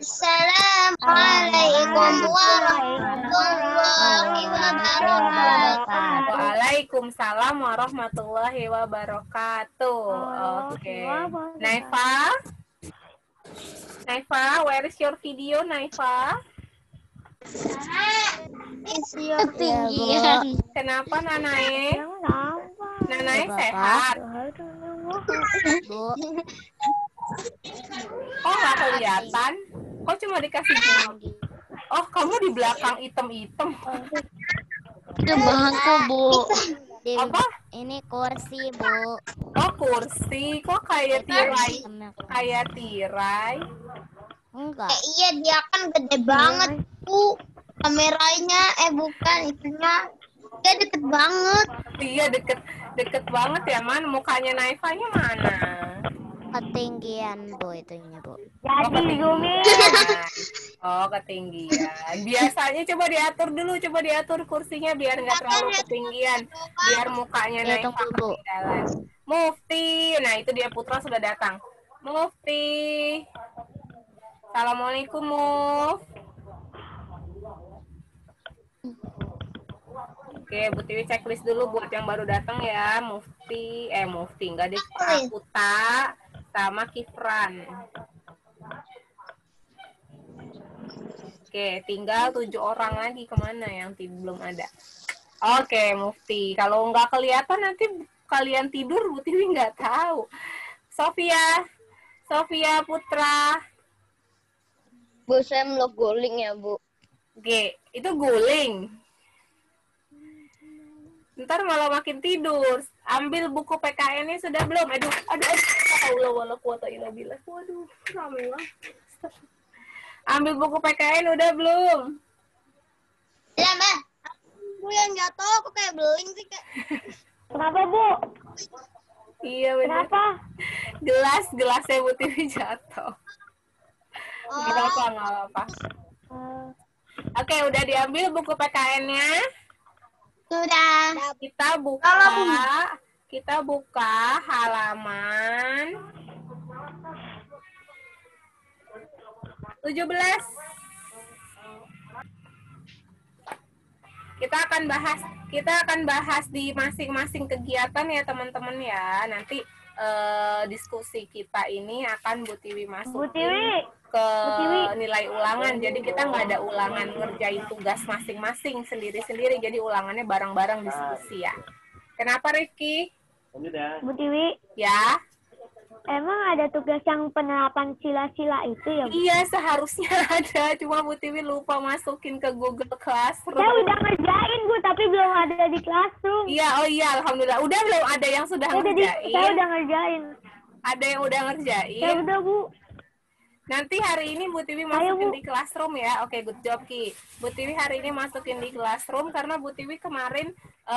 Assalamualaikum warahmatullahi wabarakatuh. Waalaikumsalam warahmatullahi wabarakatuh. Oke. Naifa, where is your video, Naifa? Ketinggian. Kenapa Nanae? Nanae sehat? Bu. Oh, nggak kelihatan? Kok cuma dikasih gini? Oh, kamu di belakang item-item. Itu bangku, Bu. Apa? Ini kursi, Bu. Oh, kursi. Kok kayak tirai? Kayak tirai? Enggak. Iya, dia kan gede banget, Bu. Kameranya, bukan itunya. Dia deket banget. Iya, deket banget ya, Man. Mukanya Naifanya mana? Ketinggian, Bu, itunya, Bu. Jadi zoomin. Oh, ketinggian. Biasanya coba diatur kursinya biar nggak terlalu ketinggian. Biar mukanya Ya, Naifa tunggu, Bu. ketinggalan. Mufti. Nah, itu dia Putra sudah datang. Mufti. Assalamualaikum, Muf. Oke, Bu Tiwi checklist dulu buat yang baru datang ya. Mufti enggak deh. Puta sama Kifran. Oke, tinggal 7 orang lagi kemana yang belum ada. Oke, Mufti. Kalau nggak kelihatan nanti kalian tidur, Bu Tiwi nggak tahu. Sofia Putra. Bu, saya meluk guling ya, Bu. Oke, itu guling. Ntar malah makin tidur. Ambil buku PKN-nya sudah belum? Aduh. Waduh, rame banget. Ambil buku PKN udah belum? Ya, Mbak. Bu yang jatuh kok kayak beling sih, Kak. Kenapa, Bu? Iya, benar. Kenapa? Gelasnya Bu Tiwi jatuh. Nggak apa-apa. Oke, udah diambil buku PKN-nya. Sudah. Kita buka halaman 17. Kita akan bahas di masing-masing kegiatan ya, teman-teman ya. Nanti diskusi kita ini akan Bu Tiwi masukin ke nilai ulangan. Jadi kita nggak ada ulangan ngerjain tugas masing-masing sendiri-sendiri. Jadi ulangannya bareng-bareng diskusi ya. Kenapa, Rifki? Bu Tiwi, Ya. emang ada tugas yang penerapan sila-sila itu ya, Bu? Iya, seharusnya ada. Cuma Bu Tiwi lupa masukin ke Google Classroom. Saya udah ngerjain, Bu, tapi belum ada di Classroom. Iya, alhamdulillah. Udah belum ada yang sudah ngerjain? Saya udah ngerjain. Ada yang udah ngerjain? Ya udah, Bu. Nanti hari ini Bu Tiwi masukin di Classroom ya. Oke, good job, Ki. Bu Tiwi hari ini masukin di Classroom karena Bu Tiwi kemarin,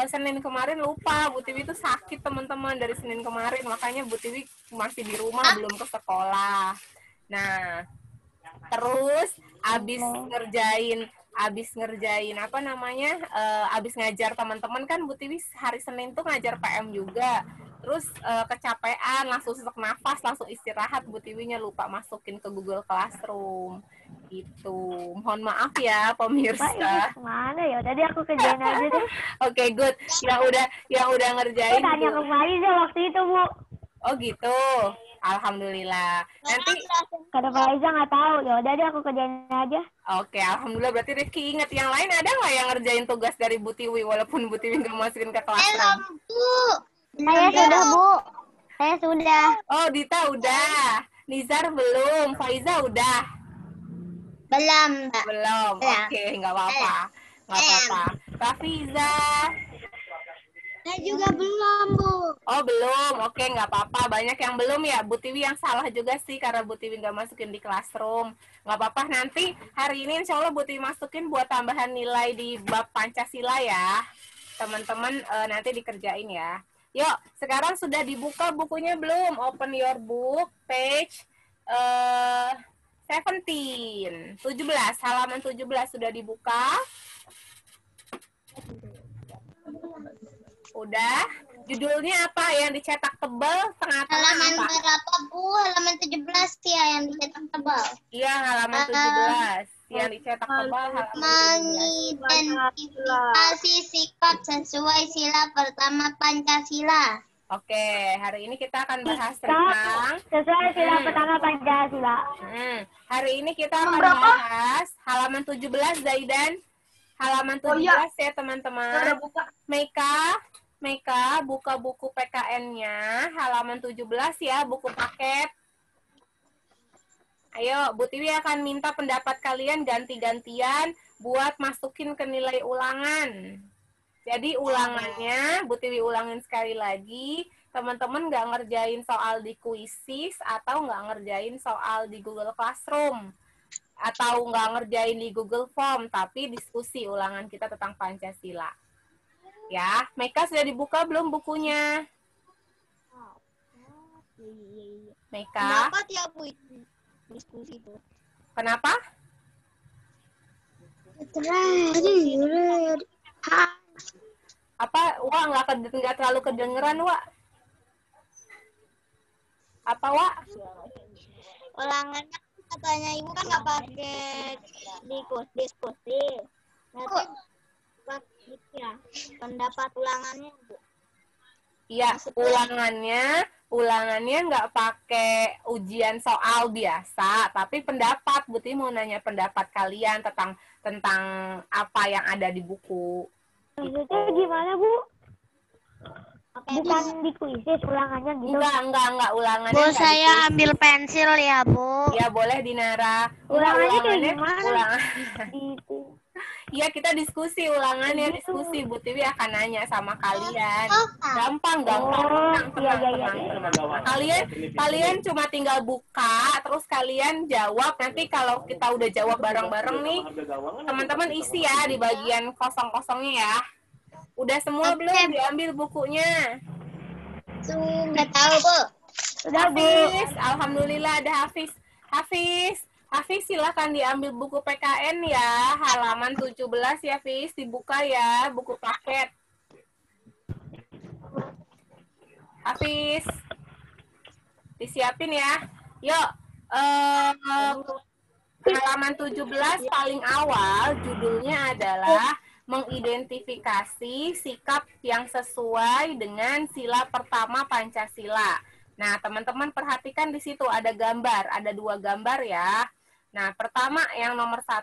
Senin kemarin lupa. Bu Tiwi itu sakit, teman-teman, dari Senin kemarin. Makanya Bu Tiwi masih di rumah, belum ke sekolah. Nah, terus abis ngerjain apa namanya, abis ngajar teman-teman kan Bu Tiwi hari Senin tuh ngajar PM juga. Terus kecapean, langsung sesak nafas, langsung istirahat. Bu Tiwinya lupa masukin ke Google Classroom. Gitu. Mohon maaf ya pemirsa. Pak, ini kemana ya? Udah deh, aku kerjain aja deh. Oke, good. Yang udah ngerjain. Aku tanya ke Faiza waktu itu, Bu. Oh gitu. Alhamdulillah. Nanti Kata Faiza nggak tahu. Ya udah deh, aku kerjain aja. Oke, alhamdulillah. Berarti Rifki ingat. Yang lain ada nggak yang ngerjain tugas dari Bu Tiwi walaupun Bu Tiwi nggak masukin ke Classroom? Bu. Saya sudah, Bu. Saya sudah. Oh, Dita udah. Nizar belum. Faiza udah. Belum, Mbak. Belum. Oke, nggak apa-apa. Rafiza. Saya juga belum, Bu. Oh, belum. Oke, nggak apa-apa. Banyak yang belum ya. Bu Tiwi yang salah juga sih karena Bu Tiwi nggak masukin di Classroom. Nggak apa-apa. Nanti hari ini insya Allah Bu Tiwi masukin buat tambahan nilai di bab Pancasila ya. Teman-teman nanti dikerjain ya. Yuk, sekarang sudah dibuka bukunya belum? Open your book, page 17. Halaman 17 sudah dibuka? Udah? Judulnya apa yang dicetak tebal? Tengah-tengah Halaman apa? berapa, Bu? Halaman 17. ya yang dicetak tebal. Iya, halaman 17. Yang dicetak tebal halaman 17. Mengidentifikasi sikap sesuai sila pertama Pancasila. Oke, hari ini kita akan bahas tentang Sesuai sila pertama Pancasila. Hari ini kita akan bahas halaman 17, Zaidan. Halaman 17 ya, teman-teman. Meika, buka buku PKN-nya. Halaman 17 ya, buku paket. Ayo, Bu Tiwi akan minta pendapat kalian ganti-gantian buat masukin ke nilai ulangan. Jadi ulangannya, Bu Tiwi ulangin sekali lagi. Teman-teman nggak ngerjain soal di Quizzes atau nggak ngerjain soal di Google Classroom. Atau nggak ngerjain di Google Form, tapi diskusi ulangan kita tentang Pancasila. Ya, Meika sudah dibuka belum bukunya? Meika? Kenapa ya Bu diskusi itu? Kenapa? Apa? Wak, nggak terlalu kedengeran, Wak. Apa, Wak? Ulangannya katanya Ibu kan nggak pakai diskusi. Nanti ya, pendapat ulangannya Bu. Iya, ulangannya nggak pakai ujian soal biasa, tapi pendapat. Buti mau nanya pendapat kalian tentang apa yang ada di buku. Maksudnya gimana, Bu? Bukan di kuisis ulangannya gitu. Enggak ulangannya. Bu, saya ambil pensil ya, Bu. Ya, boleh Dinara. Ulangannya kayak gimana? Gitu. Iya, kita diskusi ulangannya, diskusi. Bu Tiwi akan nanya sama kalian. Gampang. Tenang. Kalian cuma tinggal buka, terus kalian jawab. Nanti kalau kita udah jawab bareng-bareng nih, teman-teman isi ya di bagian kosong-kosongnya ya. Udah semua belum diambil bukunya? Nggak tahu Bu. Sudah, Bu. Hafiz, alhamdulillah ada Hafiz. Hafiz silakan diambil buku PKN ya, halaman 17 ya, Hafiz, dibuka ya, buku paket. Hafiz, disiapin ya. Yuk, halaman 17 paling awal judulnya adalah mengidentifikasi sikap yang sesuai dengan sila pertama Pancasila. Nah, teman-teman perhatikan di situ ada gambar, ada 2 gambar ya. Nah, pertama yang nomor 1,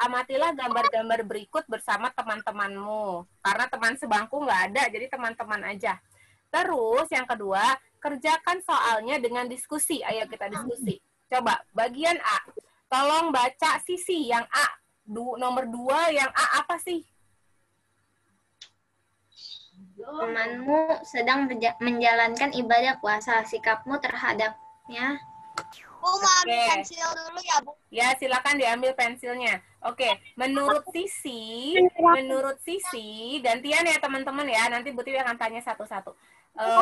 amatilah gambar-gambar berikut bersama teman-temanmu. Karena teman sebangku nggak ada, jadi teman-teman aja. Terus yang kedua, kerjakan soalnya dengan diskusi. Ayo kita diskusi. Coba, bagian A. Tolong baca sisi yang A. Nomor 2 yang A apa sih? Temanmu sedang menjalankan ibadah puasa. Sikapmu terhadapnya. Bu, mau ambil pensil dulu ya Bu. Ya, silakan diambil pensilnya. Oke, menurut Sisi, gantian ya teman-teman ya. Nanti Bu Tiwi akan tanya satu-satu.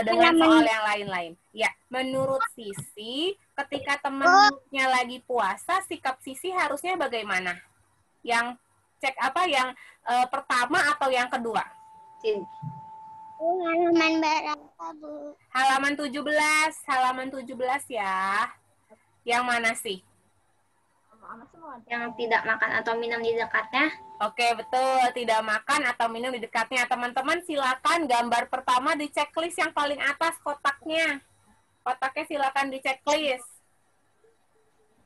Dengan soal yang lain-lain. Ya, menurut Sisi, ketika temannya lagi puasa, sikap Sisi harusnya bagaimana? Yang cek apa? Yang pertama atau yang kedua? Halaman berapa, Bu? Halaman 17 ya. Yang mana sih? Yang tidak makan atau minum di dekatnya. Oke, betul. Tidak makan atau minum di dekatnya. Teman-teman silakan gambar pertama di checklist yang paling atas kotaknya. Kotaknya silakan di checklist.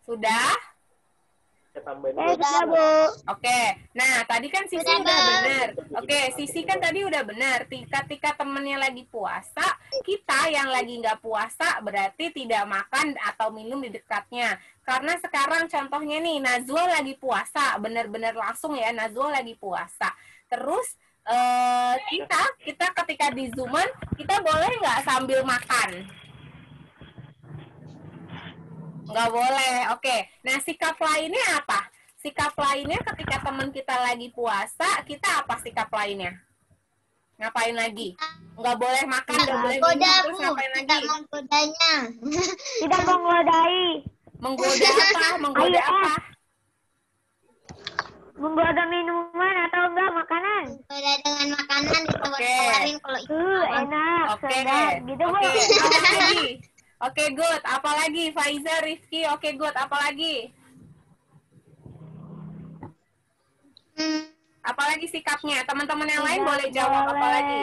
Sudah? Sudah, Bu. Oke. Nah, tadi kan Sisi udah benar. Oke, Sisi kan tadi udah benar. Ketika temennya lagi puasa, kita yang lagi nggak puasa berarti tidak makan atau minum di dekatnya. Karena sekarang contohnya nih, Nazwa lagi puasa. Benar-benar langsung ya, Nazwa lagi puasa. Terus kita ketika di Zooman, kita boleh nggak sambil makan? Nggak boleh. Oke. Nah, sikap lainnya apa? Sikap lainnya ketika teman kita lagi puasa, kita apa sikap lainnya? Ngapain lagi? Nggak boleh makan, nggak boleh minum, terus ngapain lagi? Tidak menggodanya. Tidak mengodai. Menggoda apa? Menggoda apa? Menggoda minuman atau enggak makanan. Menggoda dengan makanan ditawar-tawarin kalau itu. Enak, Oke. sedap. Gitu, Bu. Oke. Apa lagi? Oke, good. Apalagi Faiza, Rifki. Oke, good. Apalagi? Apalagi sikapnya? Teman-teman yang lain boleh jawab apalagi?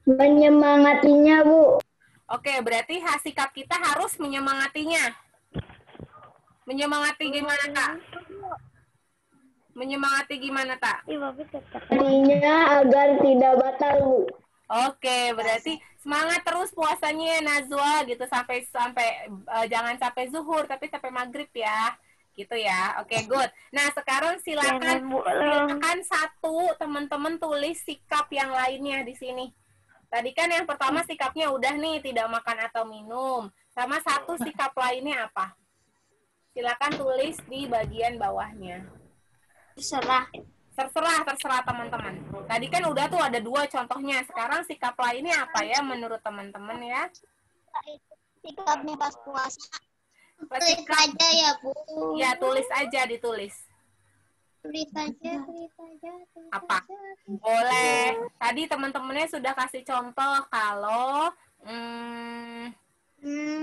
Menyemangatinya, Bu. Oke, berarti sikap kita harus menyemangatinya. Menyemangati gimana, Kak? Menyemangati gimana, Kak? Artinya agar tidak batal, Bu. Oke, berarti semangat terus puasanya ya, Nazwa gitu sampai jangan sampai zuhur tapi sampai maghrib ya. Gitu ya. Oke, good. Nah, sekarang silakan satu teman-teman tulis sikap yang lainnya di sini. Tadi kan yang pertama sikapnya udah nih, tidak makan atau minum. Sama satu sikap lainnya apa? Silakan tulis di bagian bawahnya. Terserah teman-teman. Tadi kan udah tuh ada 2 contohnya. Sekarang sikap lainnya apa ya menurut teman-teman ya? Sikapnya pas puasa. Tulis aja ya, Bu. Ya, tulis aja, ditulis. Tulis aja. Apa? Boleh. Tadi teman-temannya sudah kasih contoh kalau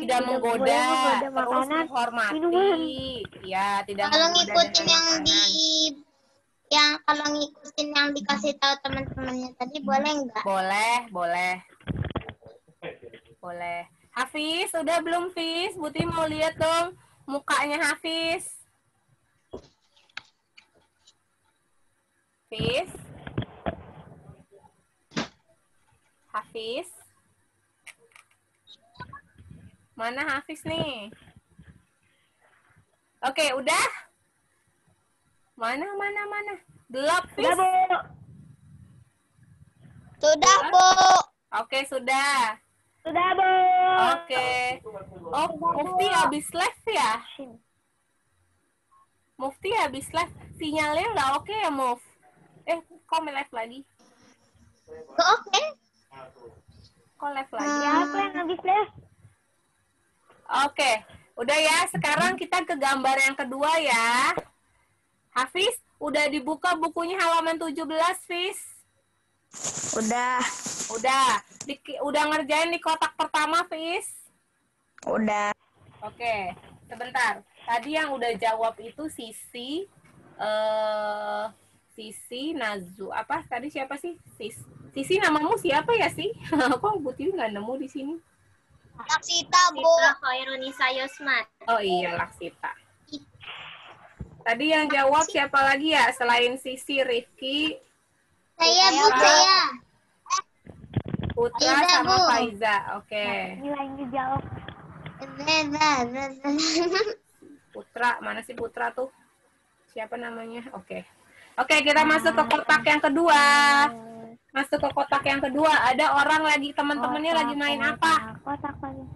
tidak menggoda, terus menghormati. Ya, tidak Kalau menggoda ngikutin dengan makanan. kalau ngikutin yang dikasih tahu teman-temannya tadi boleh nggak? Boleh. Hafiz, udah belum, Fiz? Buti mau lihat dong mukanya Hafiz. Hafiz? Mana Hafiz nih? Oke, udah? Mana? Gelap, Fiz? Sudah, Bu. Oke, sudah. Sudah, Bu. Oke. Oh, Mufti habis live ya? Mufti habis live. Sinyalnya nggak oke ya, Muf? Kok live lagi? Oke. Kok live lagi? Siapa yang habis live? Oke. Udah ya, sekarang kita ke gambar yang kedua ya. Hafiz, udah dibuka bukunya halaman 17, Fiz? Udah. Udah ngerjain di kotak pertama, Fiz? Udah. Oke, sebentar. Tadi yang udah jawab itu Sisi Nazu. Apa tadi siapa sih? Sisi namamu siapa ya sih? Kok Bu Tiwi nggak nemu di sini? Laksita, Bu. Khairunisa Yusman. Oh iya, Laksita. Tadi yang jawab siapa lagi ya? Selain Sisi, Rifki, Saya, Bu, saya. Putra Faiza, sama Bu. Faiza. Oke. Nilainya jawab. Putra, mana sih Putra tuh? Siapa namanya? Oke, kita masuk ke kotak yang kedua. Ada orang lagi, teman-temannya lagi main apa? Kotak lagi.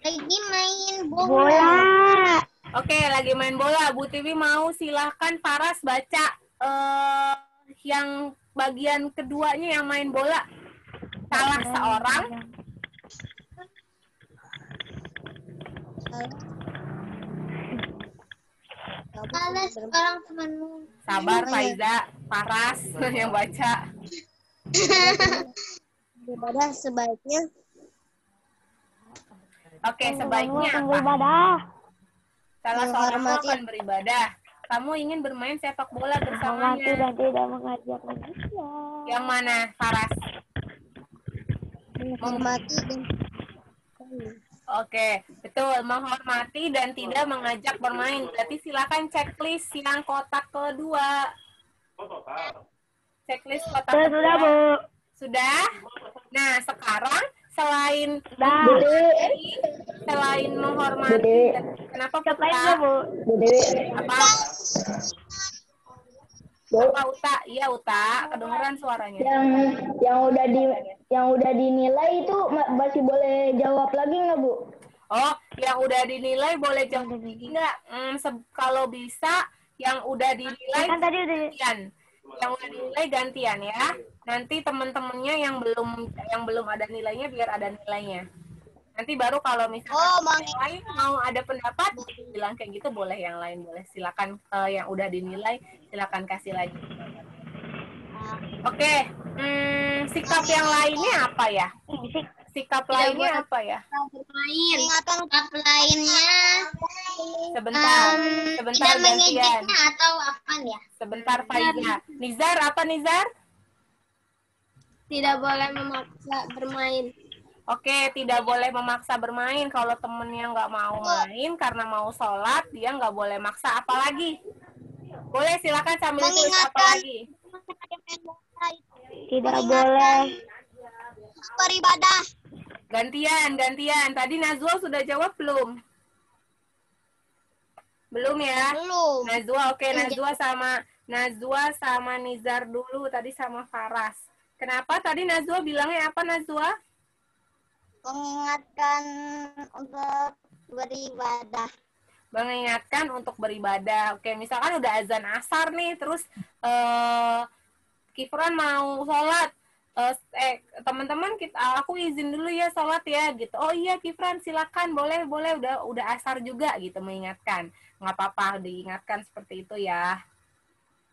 Lagi main Bola. Oke, lagi main bola. Bu Tiwi mau silahkan Faras baca yang bagian keduanya yang main bola. Salah seorang. Salah seorang temanmu. Sabar, Faiza. Faras yang baca. Ibadah sebaiknya. Oke, sebaiknya apa? Beribadah. Salah seorang Menghormati. akan beribadah. Kamu ingin bermain sepak bola Menghormati bersamanya. dan tidak mengajak manusia. Yang mana, Faras? Menghormati dan Oke, betul. Menghormati dan tidak mengajak bermain. Berarti silakan checklist yang kotak kedua. Checklist kotak Sudah, kedua. Bu. Sudah? Nah, sekarang selain menghormati, kenapa Siapa itu, Putra? Bu? Apa? Apa Uta? Iya Uta, kedengeran suaranya. Yang udah dinilai itu masih boleh jawab lagi nggak, Bu? Oh, yang udah dinilai boleh jawab lagi nggak? Kalau bisa, yang udah dinilai Kan tadi udah. gantian. Yang udah dinilai gantian ya. Nanti teman-temannya yang belum ada nilainya biar ada nilainya. Nanti baru kalau misalnya yang lain mau ada pendapat, bilang kayak gitu boleh, yang lain boleh. Silakan yang udah dinilai, silakan kasih lagi. Oke, sikap yang lainnya apa ya? Sikap lainnya apa ya? Bermain. Sikap lainnya Sebentar tidak gantian. mengejeknya atau apa ya? Sebentar Faiza. Nizar, apa Nizar? Tidak boleh memaksa bermain. Oke, tidak boleh memaksa bermain. Kalau temennya nggak mau main karena mau sholat, dia nggak boleh maksa. Apalagi? Boleh, silakan sambil tulis apa lagi? Tidak boleh. Beribadah. Gantian. Tadi Nazwa sudah jawab belum? Belum ya? Belum. Nazwa, oke. Nazwa sama Nizar dulu. Tadi sama Faras. Kenapa tadi Nazwa bilangnya apa Nazwa? Mengingatkan untuk beribadah. Mengingatkan untuk beribadah. Oke, misalkan udah azan asar nih, terus Kifran mau sholat. Teman-teman, aku izin dulu ya sholat ya gitu. Oh iya Kifran, silakan, boleh, udah asar juga gitu, mengingatkan. Nggak apa-apa diingatkan seperti itu ya.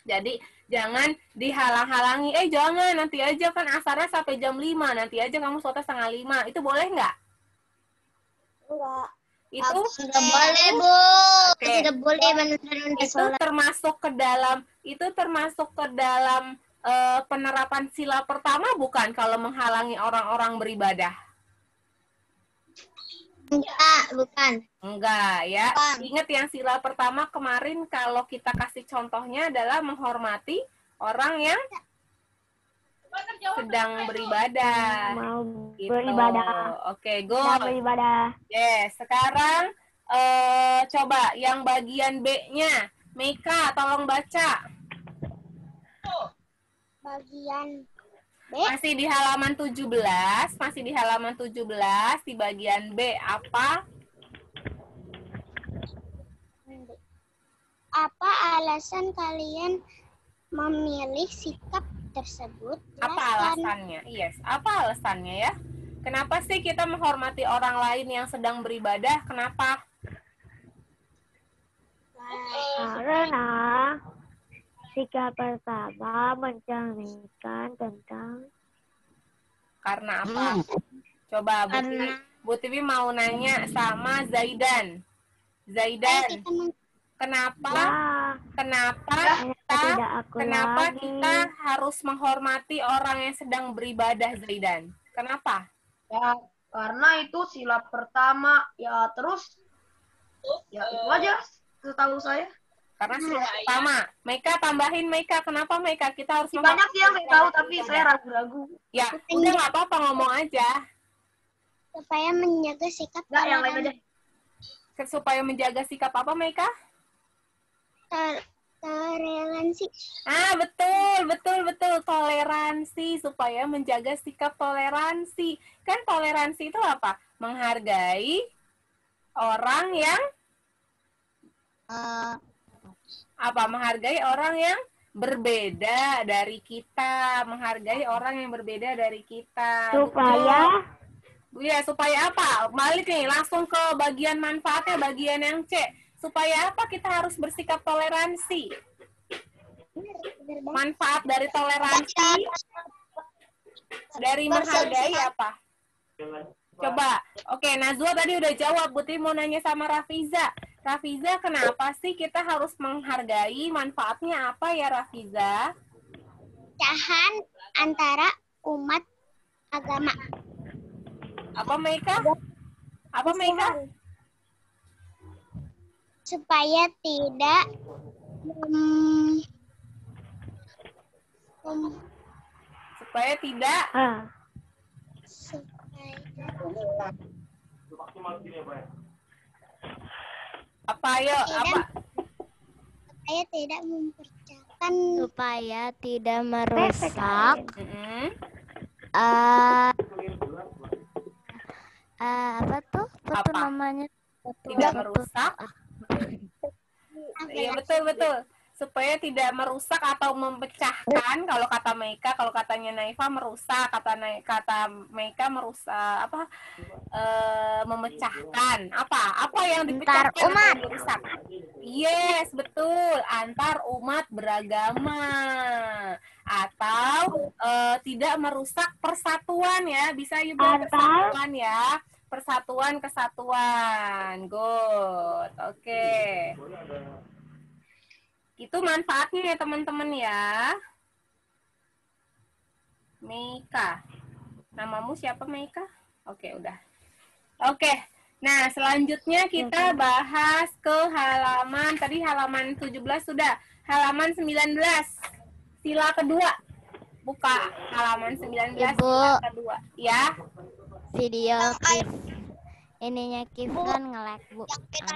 Jadi jangan dihalang-halangi. Jangan, nanti aja kan asarnya sampai jam 5. Nanti aja kamu sholatnya 4:30. Itu boleh nggak? Enggak. Itu Sudah boleh, Bu. Oke. Sudah boleh menunaikan itu sholat. termasuk ke dalam penerapan sila pertama bukan kalau menghalangi orang-orang beribadah? Enggak, bukan. Enggak ya. Bukan. Ingat yang sila pertama kemarin kalau kita kasih contohnya adalah menghormati orang yang sedang beribadah. Mau Gitu. beribadah. Oke, Mau go. beribadah. Yes, sekarang coba yang bagian B-nya. Meika, tolong baca. Bagian Masih di halaman 17, di bagian B apa? apa alasan kalian memilih sikap tersebut? Apa alasannya? Yes, apa alasannya ya? Kenapa sih kita menghormati orang lain yang sedang beribadah? Kenapa? Karena sikap pertama mencerminkan tentang Karena apa? Coba Bu Tiwi mau nanya sama Zaidan. Zaidan, kenapa kita harus menghormati orang yang sedang beribadah, Zaidan? Kenapa? Ya, karena itu sila pertama. Ya, terus ya itu aja setahu saya. Karena sila pertama. Meika, tambahin Meika. Kenapa Meika? Kita harus Banyak sih yang saya tahu, tapi saya ragu-ragu. Ya, udah nggak apa-apa, ngomong aja. supaya menjaga sikap Enggak, yang lain aja. Supaya menjaga sikap apa, Meika? toleransi. Betul. Toleransi, supaya menjaga sikap toleransi. Kan toleransi itu apa? Menghargai orang yang menghargai orang yang berbeda dari kita, menghargai orang yang berbeda dari kita. Supaya apa? Balik nih, langsung ke bagian manfaatnya, bagian yang C. Supaya apa kita harus bersikap toleransi? Manfaat dari toleransi, dari menghargai apa? Coba, oke, Nazwa tadi udah jawab. Putri mau nanya sama Rafiza. Rafiza, kenapa sih kita harus menghargai? Manfaatnya apa ya, Rafiza? Pecahan antara umat agama. Apa, Meika? Supaya tidak supaya tidak mempercayakan, supaya tidak merusak apa tuh namanya, tidak merusak. Iya, betul. Supaya tidak merusak atau memecahkan. Kalau kata Meika, kalau katanya Naifa merusak, kata Meika merusak memecahkan. Apa yang dipecahkan atau merusak? Yes, betul. Antar umat beragama. Atau tidak merusak persatuan ya. Bisa juga persatuan ya. Persatuan, kesatuan. Good. Oke. Itu manfaatnya ya teman-teman ya. Meika. Namamu siapa Meika? Oke, udah. Oke. Nah, selanjutnya kita bahas ke halaman, tadi halaman 17 sudah. Halaman 19. Sila kedua. Buka halaman 19 Ibu. sila kedua. Ya. Video ininya Kifran nge-lag, Bu.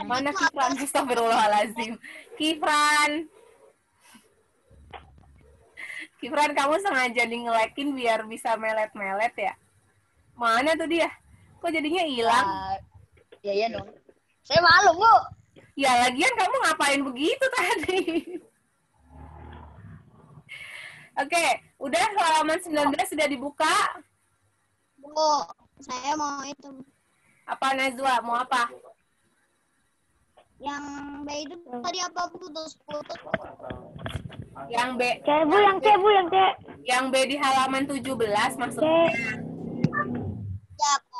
Mana Kifran? Astagfirullahaladzim. Kifran. Kifran, kamu sengaja di-nge-lagin biar bisa melet-melet ya? Mana tuh dia? Kok jadinya hilang? Iya dong. Saya malu, Bu. Ya, lagian kamu ngapain begitu tadi? Oke, udah halaman 19 sudah dibuka? Bu, saya mau itu. Apa Najwa? Mau apa? Yang B itu tadi apa putus-putus? Yang B. C, Bu, yang C, Bu, yang C. Yang B di halaman 17 maksudnya. Ya, Bu.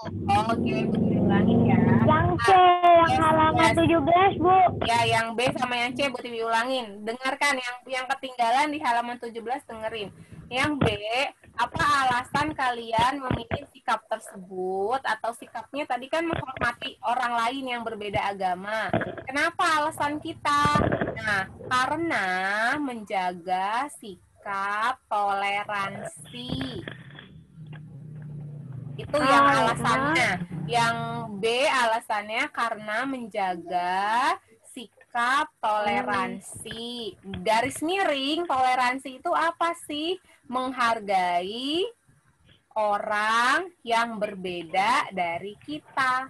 Oke, ulangin ya. Yang C, yang halaman 17, Bu. Ya, yang B sama yang C buat diulangin. Dengarkan yang ketinggalan di halaman 17 dengerin. Yang B, apa alasan kalian memilih sikap tersebut atau sikapnya tadi kan menghormati orang lain yang berbeda agama. Kenapa alasan kita? Nah, karena menjaga sikap toleransi. Itu yang alasannya. Yang B alasannya karena menjaga sikap toleransi. Garis miring, toleransi itu apa sih? Menghargai orang yang berbeda dari kita.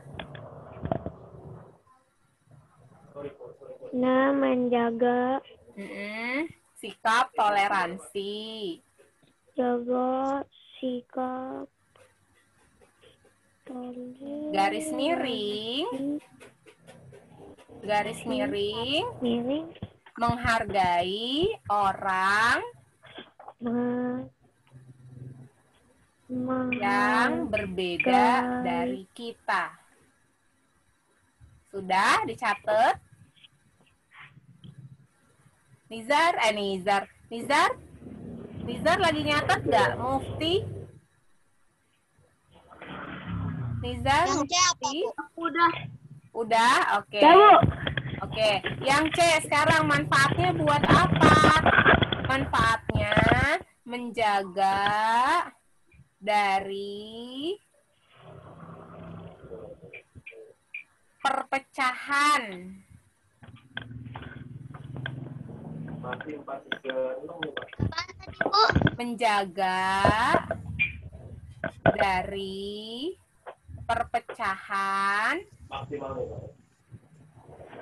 Nah, menjaga Sikap toleransi. jaga sikap Garis miring. Garis miring. miring Menghargai orang yang berbeda dari kita. Sudah dicatat? Nizar lagi nyatet nggak? Mufti? Nizar, Yang C apa, Mufti? Bu? Udah, oke. Ya, Bu. Oke, yang C sekarang manfaatnya buat apa? Manfaatnya menjaga dari perpecahan. Menjaga dari perpecahan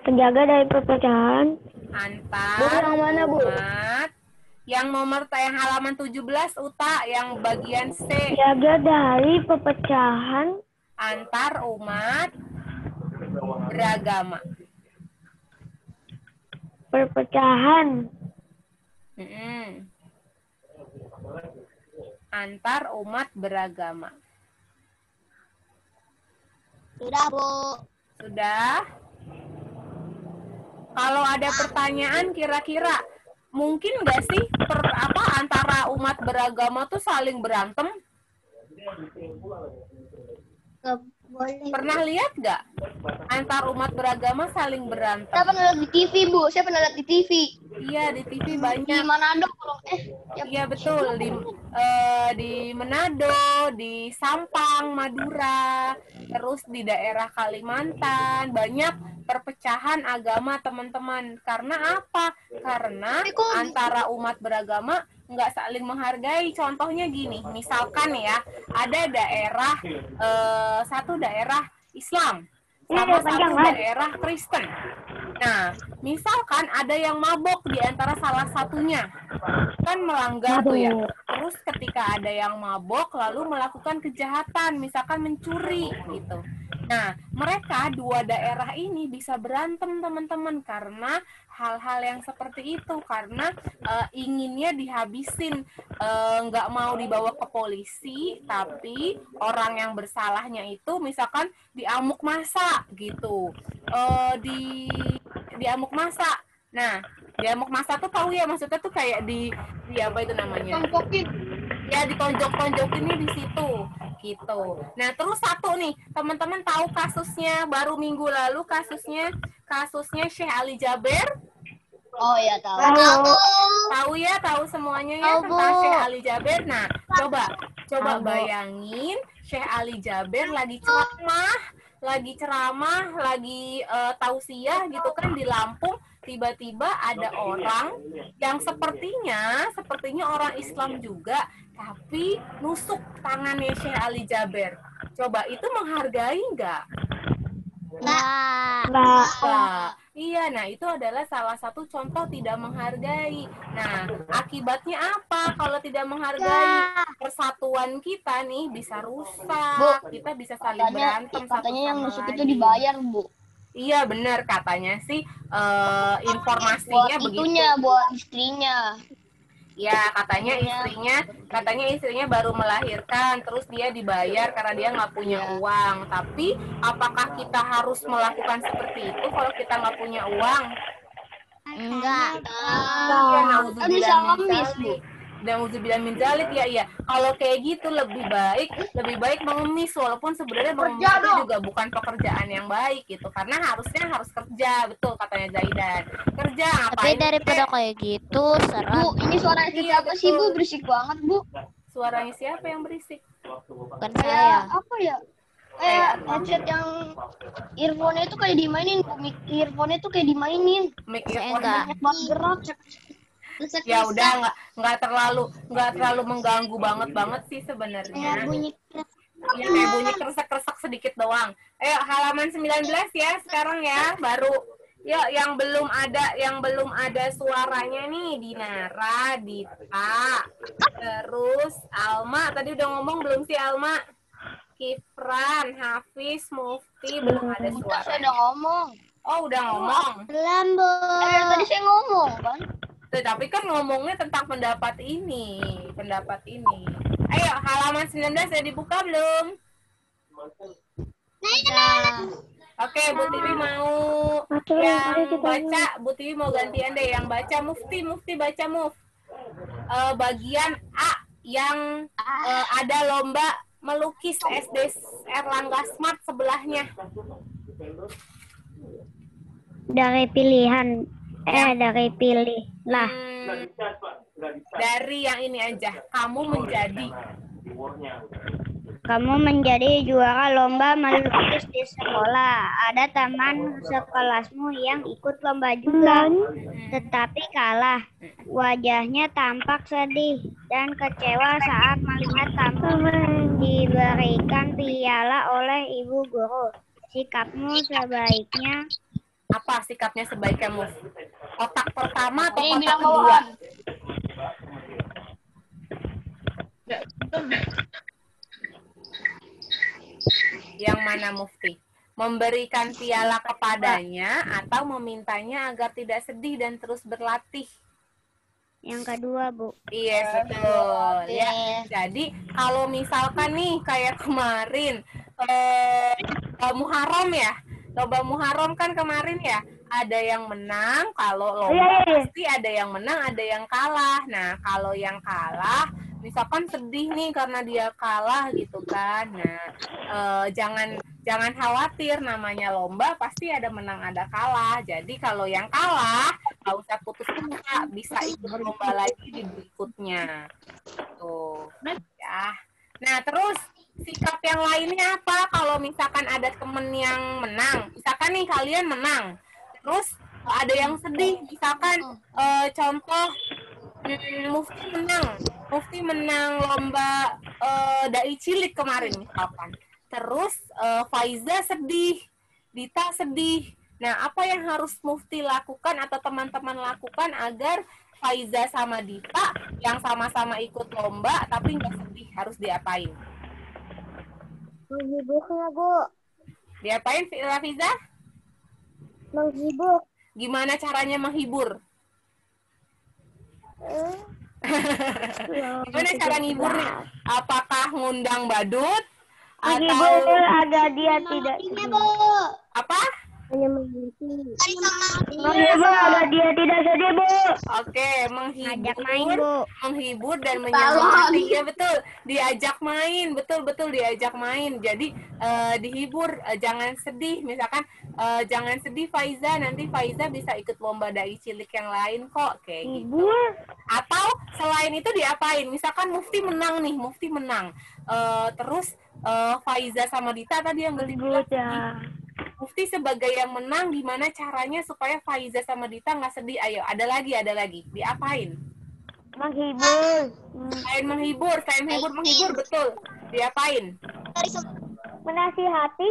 penjaga dari perpecahan antar umat. Yang nomor yang halaman 17 Uta yang bagian C, jaga dari perpecahan antar umat beragama. perpecahan Antar umat beragama. Sudah, Bu. Sudah? Kalau ada pertanyaan kira-kira mungkin nggak sih antara umat beragama tuh saling berantem? Boleh. Pernah lihat nggak? Antar umat beragama saling berantem. Saya pernah lihat di TV, Bu. Saya pernah lihat di TV. Iya, di TV Di banyak. Manado, ya. Iya betul, di Manado, di Sampang, Madura, terus di daerah Kalimantan banyak perpecahan agama teman-teman. Karena apa? Karena antara umat beragama nggak saling menghargai. Contohnya gini, misalkan ya ada daerah satu daerah Islam sama satu daerah Kristen. Nah, misalkan ada yang mabok di antara salah satunya, kan melanggar tuh ya. terus ketika ada yang mabok lalu melakukan kejahatan, misalkan mencuri gitu. Nah, mereka dua daerah ini bisa berantem teman-teman karena hal-hal yang seperti itu, karena inginnya dihabisin, nggak mau dibawa ke polisi, tapi orang yang bersalahnya itu misalkan diamuk massa gitu, di amuk massa. Nah, di amuk massa tuh tahu ya, maksudnya tuh kayak di apa itu namanya? Ya ditonjok-tonjokinnya di situ gitu. Nah, terus satu nih, teman-teman tahu kasusnya baru minggu lalu, kasusnya Syekh Ali Jaber? Oh ya tahu. Tahu ya, tahu semuanya ya Tahu, tentang Bu. Syekh Ali Jaber. Nah, coba bayangin Syekh Ali Jaber lagi ceramah, lagi tausiah gitu kan di Lampung, tiba-tiba ada orang yang sepertinya orang Islam juga, tapi nusuk tangannya Syekh Ali Jaber. Coba itu menghargai nggak? Enggak. Iya, nah itu adalah salah satu contoh tidak menghargai. Nah, akibatnya apa kalau tidak menghargai? Persatuan kita nih bisa rusak, kita bisa saling berantem satu Katanya yang sama nusuk itu lain. dibayar, Bu. Iya benar, katanya sih informasinya Buat begitu. itunya, buat istrinya. Ya, katanya istrinya baru melahirkan, terus dia dibayar karena dia nggak punya uang. Tapi apakah kita harus melakukan seperti itu kalau kita nggak punya uang? Enggak. Iya, Bisa ngemis, Bu. Nauzubillah min dzalik, ya. Kalau kayak gitu lebih baik mengemis, walaupun sebenarnya mengemis itu juga bukan pekerjaan yang baik gitu, karena harusnya harus kerja, betul katanya Zaidan. Kerja Tapi ngapain? daripada kayak gitu, Bu, serem. ini suara siapa sih, Bu? Berisik banget, Bu. Suaranya siapa yang berisik? Bukan Kayak saya. apa ya? Kayak headset yang earphone-nya itu kayak dimainin, Bu. Mic earphone-nya itu kayak dimainin. Mic Saya earphone. enggak. Banyak banget gerak. Ya udah, nggak terlalu mengganggu banget sih sebenarnya. Bunyi. Ya, kayak bunyi kresek-kresek sedikit doang. Ayo halaman 19 ya sekarang ya, baru. Yuk, yang belum ada suaranya nih, Dinara, Dita, terus Alma. Tadi udah ngomong belum sih Alma? Kifran, Hafiz, Mufti, belum ada Saya suara. udah ngomong. Oh, udah ngomong. Belum, Bu. Tadi saya ngomong, kan? Tapi kan ngomongnya tentang pendapat ini. Ayo, halaman 19 sudah dibuka belum? Oke, Bu Tiwi mau yang baca, Bu Tiwi mau gantian deh yang baca. Mufti baca bagian A yang ada lomba melukis SD Erlangga Smart sebelahnya. Dari pilihan. Dari pilih. Lah. Dari yang ini aja, kamu menjadi juara lomba melukis di sekolah. Ada teman sekelasmu yang ikut lomba juga, tetapi kalah. Wajahnya tampak sedih dan kecewa saat melihat kamu diberikan piala oleh ibu guru. Sikapmu sebaiknya apa sikapnya sebaiknya, Muf? Kotak pertama atau Ini kotak bilang kedua? bawahan. Yang mana, Mufti? Memberikan piala kepadanya atau memintanya agar tidak sedih dan terus berlatih? yang kedua, Bu. Iya, betul. Ya. Jadi kalau misalkan nih kayak kemarin Muharram ya, lomba Muharram kan kemarin ya, ada yang menang. Kalau lomba pasti ada yang menang, ada yang kalah. Nah, kalau yang kalah, misalkan sedih nih karena dia kalah gitu kan. Nah, jangan khawatir, namanya lomba pasti ada menang ada kalah. Jadi kalau yang kalah nggak usah putus asa, bisa ikut lomba lagi di berikutnya. Tuh, ya. Nah, terus sikap yang lainnya apa? Kalau misalkan ada temen yang menang, misalkan nih kalian menang, terus ada yang sedih, misalkan contoh Mufti menang lomba dai cilik kemarin misalkan. Terus Faiza sedih, Dita sedih, Nah, apa yang harus Mufti lakukan atau teman-teman lakukan agar Faiza sama Dita yang sama-sama ikut lomba tapi nggak sedih, harus diapain? Menghiburnya, Bu. Diapain, Rafiza? Menghibur. Gimana caranya menghibur? Gimana cara ngiburnya? Apakah ngundang badut? Menghibur Atau agar dia tidak Ini, sedih. Bu. apa? Hanya menghibur. Tadi sama Menghibur agar dia tidak sedih, Bu. Oke, Ngajak main, Bu. menghibur dan menyemangati. Iya betul, diajak main, betul diajak main. Jadi dihibur, jangan sedih. Misalkan jangan sedih Faiza, nanti Faiza bisa ikut lomba dai cilik yang lain kok, kayak gitu. Hibur. Atau selain itu diapain? Misalkan Mufti menang nih, Mufti menang. Terus Faiza sama Dita tadi yang Mufti bilang, Ya. Mufti sebagai yang menang, gimana caranya supaya Faiza sama Dita nggak sedih? Ayo, ada lagi. Diapain? Menghibur. Selain menghibur, menghibur, betul. Diapain? dari Menasihati.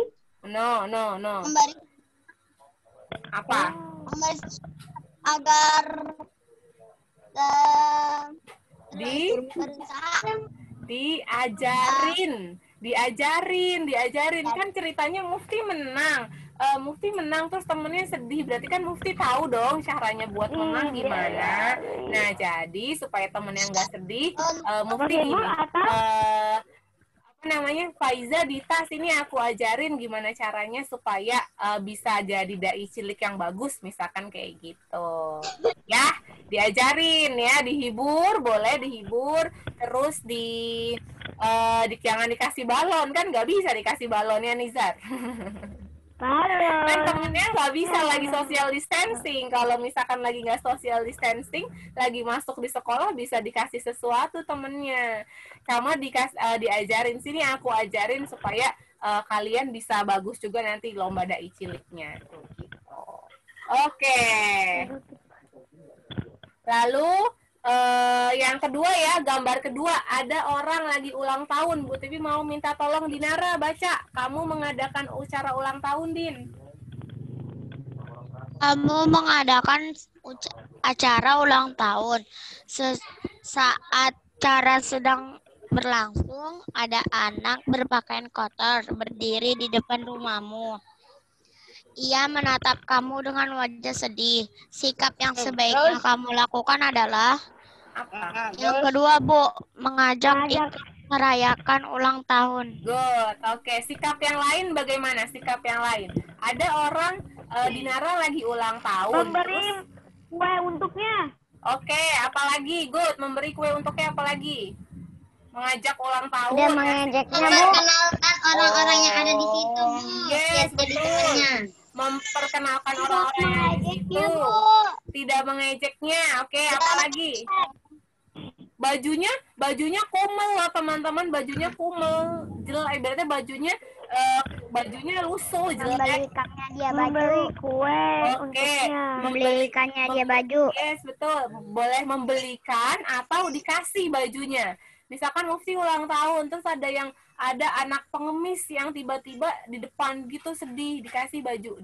No. memberi Apa? agar Di berusaha. diajarin kan ceritanya Mufti menang. Mufti menang terus temennya sedih, berarti kan Mufti tahu dong caranya buat menang gimana. Nah, jadi supaya temennya nggak sedih, Mufti Menghibur gini, atau apa namanya, Faiza, Dita, sini aku ajarin gimana caranya supaya bisa jadi dai cilik yang bagus, misalkan kayak gitu. Ya, diajarin ya, dihibur, boleh dihibur, terus jangan dikasih balon, kan nggak bisa dikasih balonnya, Nizar. Kan temennya nggak bisa lagi social distancing. Kalau misalkan lagi nggak social distancing, lagi masuk di sekolah, bisa dikasih sesuatu temennya. Sama diajarin, sini aku ajarin supaya kalian bisa bagus juga nanti lomba dai ciliknya. Tuh, gitu. Oke. Lalu yang kedua ya, gambar kedua, ada orang lagi ulang tahun. Bu Tivi mau minta tolong Dinara baca. Kamu mengadakan acara ulang tahun, Din. Kamu mengadakan acara ulang tahun. Saat acara sedang berlangsung, ada anak berpakaian kotor berdiri di depan rumahmu. Ia menatap kamu dengan wajah sedih. Sikap yang sebaiknya kamu lakukan adalah Apa? yang kedua, Bu, mengajak ikut merayakan ulang tahun. Good. Oke, sikap yang lain bagaimana? Sikap yang lain. Ada orang Dinara lagi ulang tahun. memberi Terus, kue untuknya. oke, apalagi? Good. Memberi kue untuknya apalagi? Mengajak ulang tahun. Udah mengajaknya, Bu. Memperkenalkan orang-orang yang ada di situ, Bu. Yes, Jadi betul. temannya. Memperkenalkan orang-orang yang ada di situ. Tidak mengejeknya. Oke, apalagi? Bajunya kumel loh, teman-teman. Bajunya kumel. Jelek, ibaratnya bajunya lusuh, jelek. Membelikannya dia baju. Memberi kue Oke. untuknya. Membelikannya dia baju. Yes, betul. Boleh membelikan atau dikasih bajunya. Misalkan Mufti ulang tahun, terus ada anak pengemis yang tiba-tiba di depan gitu sedih, dikasih baju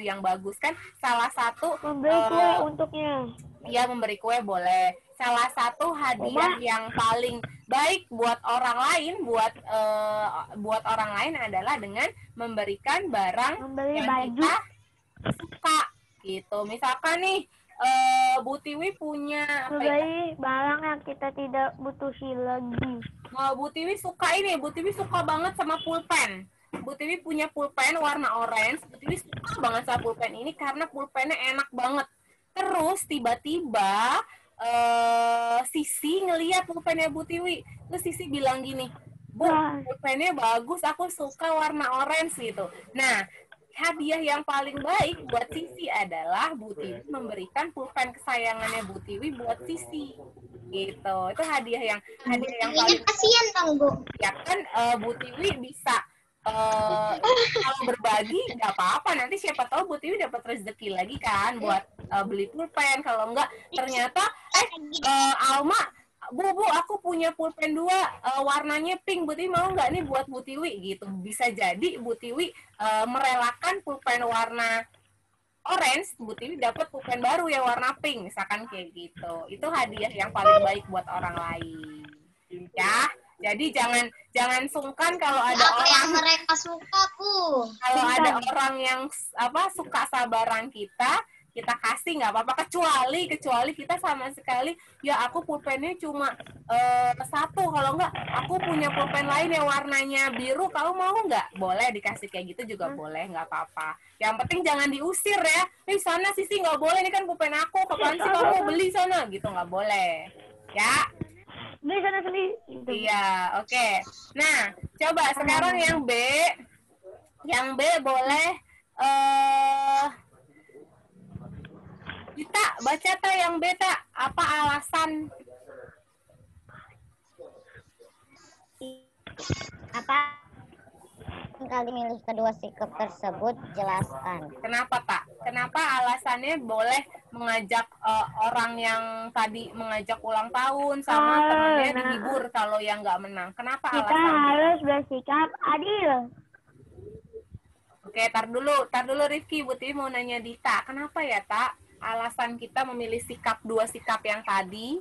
yang bagus, kan salah satu Memberi kue untuknya. ya, memberi kue boleh. Salah satu hadiah yang paling baik buat orang lain, buat orang lain adalah dengan memberikan barang Memberi yang baju. kita suka gitu. Misalkan nih Bu Tiwi punya apa ya? Memberi barang yang kita tidak butuhi lagi. Bu Tiwi suka ini, Bu Tiwi suka banget sama pulpen. Bu Tiwi punya pulpen warna orange. Bu Tiwi suka banget sama pulpen ini karena pulpennya enak banget. Terus tiba-tiba Sisi ngeliat pulpennya Bu Tiwi. Terus Sisi bilang gini, Bu, pulpennya bagus, aku suka warna orange gitu. Nah, hadiah yang paling baik buat Sisi adalah Bu Tiwi memberikan pulpen kesayangannya Bu Tiwi buat Sisi. Gitu. Itu hadiah yang paling Kasihan dong, Bu. ya kan. Bu Tiwi bisa kalau berbagi nggak apa-apa, nanti siapa tahu Bu Tiwi dapat rezeki lagi kan buat beli pulpen. Kalau enggak ternyata Bu, aku punya pulpen 2, warnanya pink, Bu Tiwi mau nggak nih buat Bu Tiwi gitu. Bisa jadi Bu Tiwi merelakan pulpen warna orange, Bu Tiwi dapat pulpen baru yang warna pink, misalkan kayak gitu. Itu hadiah yang paling baik buat orang lain. Ya, jadi jangan sungkan kalau ada Apa yang orang mereka suka, Bu? kalau ada orang yang suka sama barang kita kasih nggak apa-apa, kecuali kita sama sekali ya aku pulpennya cuma 1, kalau nggak aku punya pulpen lain yang warnanya biru, kamu mau nggak? Boleh dikasih kayak gitu juga boleh, nggak apa-apa. Yang penting jangan diusir ya, sana Sisi nggak boleh, ini kan pulpen aku, kapan sih kamu beli sana, gitu nggak boleh ya. Beli sana sendiri. Iya, oke. Nah, coba sekarang yang B. Yang B boleh Dita, baca tak yang B tak? Apa alasan? Apa kali milih kedua sikap tersebut? Jelaskan. Kenapa tak? Kenapa alasannya boleh mengajak orang yang tadi mengajak ulang tahun sama temannya dihibur kalau yang nggak menang? Kenapa Kita alasannya? harus bersikap adil. Oke, tar dulu Rifki, Bu Tiwi mau nanya Dita, kenapa ya tak? Alasan kita memilih dua sikap yang tadi?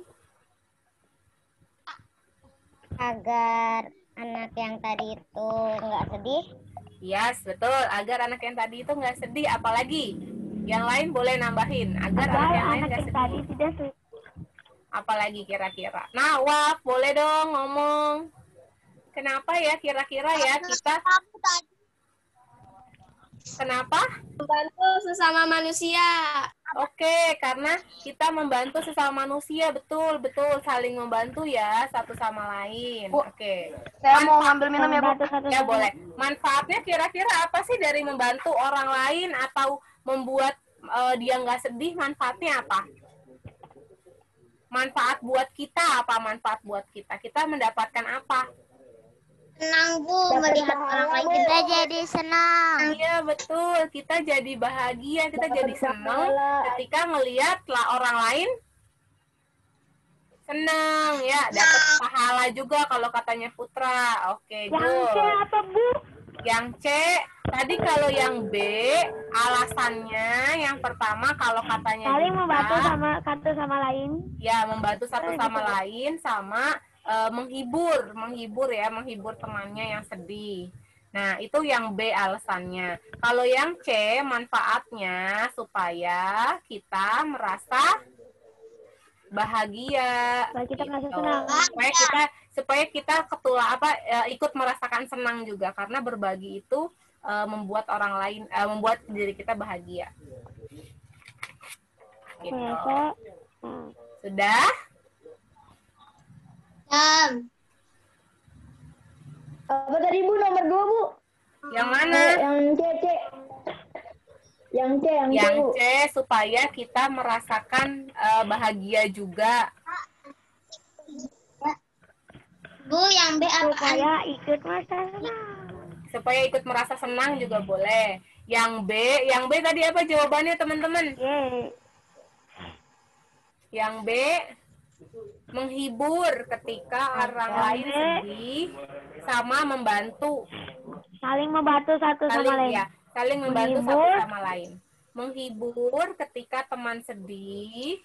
Agar anak yang tadi itu nggak sedih. Yes, betul. Agar anak yang tadi itu nggak sedih. Apalagi? Yang lain boleh nambahin. Agar anak yang lain nggak sedih. Tadi tidak sedih. Apalagi kira-kira? Nah, Waf, boleh dong ngomong. Kenapa ya kira-kira ya kita? Kenapa? Membantu sesama manusia. Oke, karena kita membantu sesama manusia, betul, saling membantu ya satu sama lain. Bu, Oke. Saya mau ngambil minum ya, Bu. Ya boleh. Manfaatnya kira-kira apa sih dari membantu orang lain atau membuat dia nggak sedih? Manfaatnya apa? Manfaat buat kita apa? Manfaat buat kita? Kita mendapatkan apa? Senang, Bu, melihat orang lain. Kita jadi senang. Iya betul, kita jadi bahagia, kita jadi senang ketika ngelihat orang lain senang ya, dapat pahala juga kalau katanya Putra. Oke, Yang C good. apa, Bu? Yang C, tadi kalau yang B, alasannya yang pertama kalau katanya Saling membantu Dita, sama satu sama lain. ya membantu satu sama lain sama menghibur temannya yang sedih. Nah, itu yang B alasannya. Kalau yang C, manfaatnya supaya kita merasa bahagia. Supaya kita merasa gitu. senang. Supaya kita ikut merasakan senang juga, karena berbagi itu membuat orang lain, membuat diri kita bahagia. Gitu. Sudah? Apa tadi Bu nomor 2 Bu? Yang mana? Yang C. Yang C Bu. C supaya kita merasakan bahagia juga. Bu, yang B apa? Supaya ikut merasa senang. Supaya ikut merasa senang juga boleh. Yang B tadi apa jawabannya teman-teman? Yang B, menghibur ketika orang lain sedih sama membantu. Saling membantu satu sama lain. Ya, saling membantu satu sama lain. Menghibur ketika teman sedih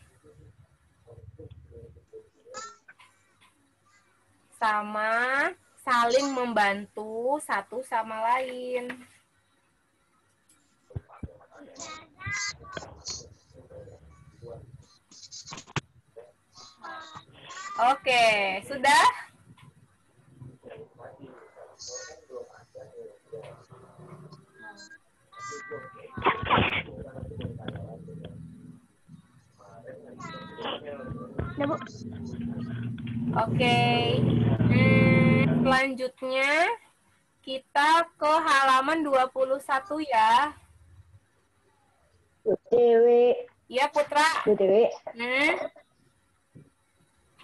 sama saling membantu satu sama lain. Oke, sudah? Oke. Selanjutnya kita ke halaman 21 ya. Bu Dewi. Iya, Putra. Bu Dewi.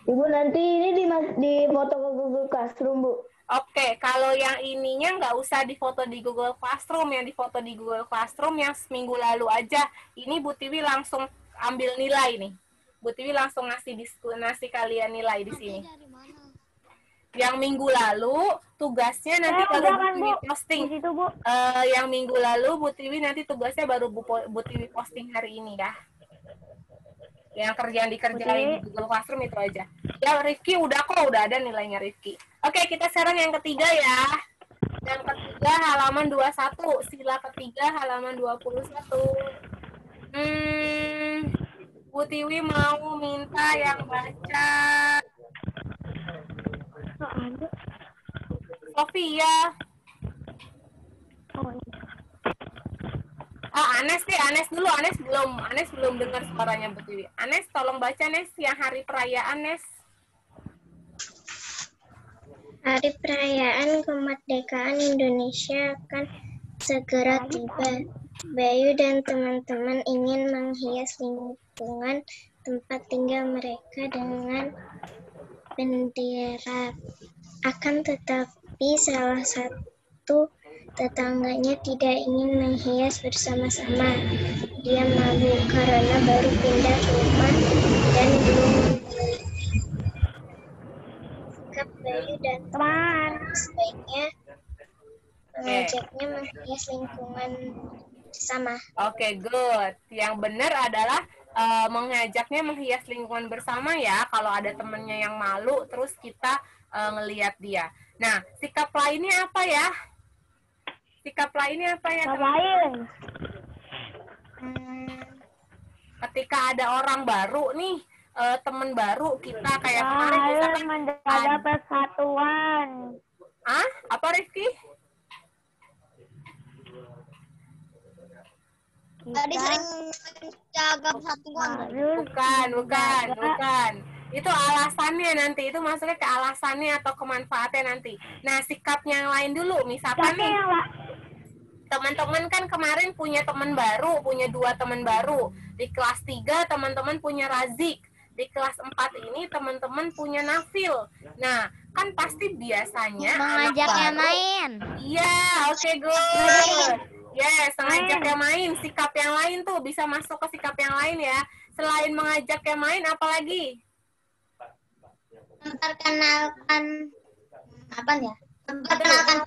Ibu nanti ini di foto ke Google Classroom, Bu. Oke, kalau yang ininya nggak usah difoto di Google Classroom, yang difoto di Google Classroom yang seminggu lalu aja. Ini Bu Tiwi langsung ambil nilai nih. Bu Tiwi langsung ngasih kalian nilai di sini. Yang minggu lalu tugasnya nanti baru Bu Tiwi posting. Yang minggu lalu Bu Tiwi nanti tugasnya baru Bu Tiwi posting hari ini ya. Yang dikerjain di Google Classroom itu aja. Ya Rifki udah ada nilainya Rifki. Oke, kita sekarang yang ketiga ya. Yang ketiga halaman 21, sila ketiga halaman 21. Bu Tiwi mau minta yang baca. Sofia. Anes dulu. Anes belum dengar suaranya Bu Tiwi. Anes tolong baca Nes yang hari perayaan Nes. Hari perayaan kemerdekaan Indonesia akan segera tiba. Bayu dan teman-teman ingin menghias lingkungan tempat tinggal mereka dengan bendera. Akan tetapi salah satu tetangganya tidak ingin menghias bersama-sama. Dia malu karena baru pindah rumah dan belum sikap Bayu dan teman sebaiknya mengajaknya menghias lingkungan bersama. Oke, good. Yang benar adalah mengajaknya menghias lingkungan bersama ya. Kalau ada temennya yang malu, terus kita ngelihat dia. Nah, sikap lainnya apa ya? Sikap lainnya apa ya? Ketika ada orang baru nih, teman baru kita kayak kemarin misalkan menjaga persatuan. Apa Rifki? Tadi sering menjaga persatuan. Bukan. Itu alasannya nanti, itu maksudnya ke alasannya atau kemanfaatnya nanti. Nah, sikapnya yang lain dulu, misalkan nih, teman-teman kan kemarin punya teman baru, punya 2 teman baru. Di kelas 3 teman-teman punya Razik. Di kelas 4 ini teman-teman punya Nafil. Nah, kan pasti biasanya Mengajaknya main. Iya, oke, good. Yes, mengajaknya main. Sikap yang lain tuh bisa masuk ke sikap yang lain ya. Selain mengajaknya main, apa lagi? Memperkenalkan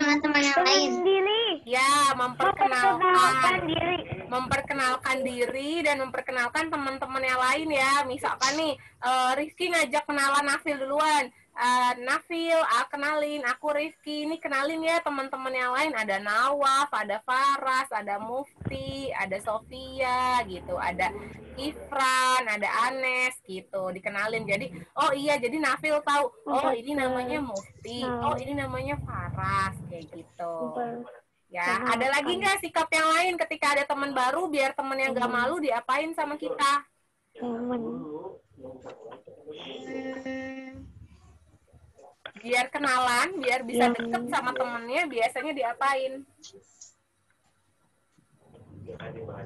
teman-teman yang lain. Ya, memperkenalkan diri dan memperkenalkan teman-teman yang lain ya. Misalkan nih, Rifki ngajak kenalan Nafil duluan. Nafil, kenalin, aku Rifki. Ini kenalin ya teman-teman yang lain. Ada Nawaf, ada Faras, ada Mufti, ada Sofia gitu. Ada Ifran, ada Anes gitu. Dikenalin. Jadi, oh iya, jadi Nafil tahu. Oh, ini namanya Mufti. Oh, ini namanya Faras kayak gitu. Ya, ada lagi nggak sikap yang lain ketika ada teman baru biar teman yang gak malu diapain sama kita? Biar kenalan, biar bisa deket sama temennya, biasanya diapain?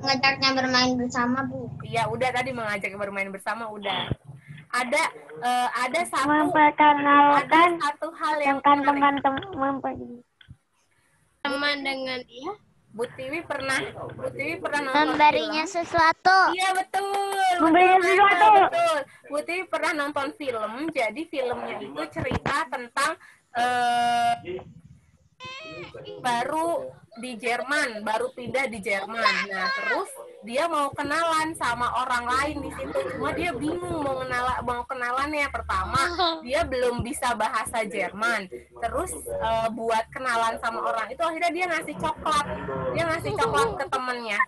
Mengajaknya bermain bersama, Bu. Iya, udah tadi mengajak bermain bersama, udah. Ada satu hal yang Teman dengan dia. Bu Tiwi pernah nonton Memberinya film. sesuatu. Iya, betul. Memberinya sesuatu. Betul. Bu Tiwi pernah nonton film, jadi filmnya itu cerita tentang baru di Jerman, baru pindah di Jerman. Nah, terus dia mau kenalan sama orang lain di situ, cuma dia bingung mau kenalannya. Pertama, dia belum bisa bahasa Jerman. Terus buat kenalan sama orang itu akhirnya dia ngasih coklat ke temennya.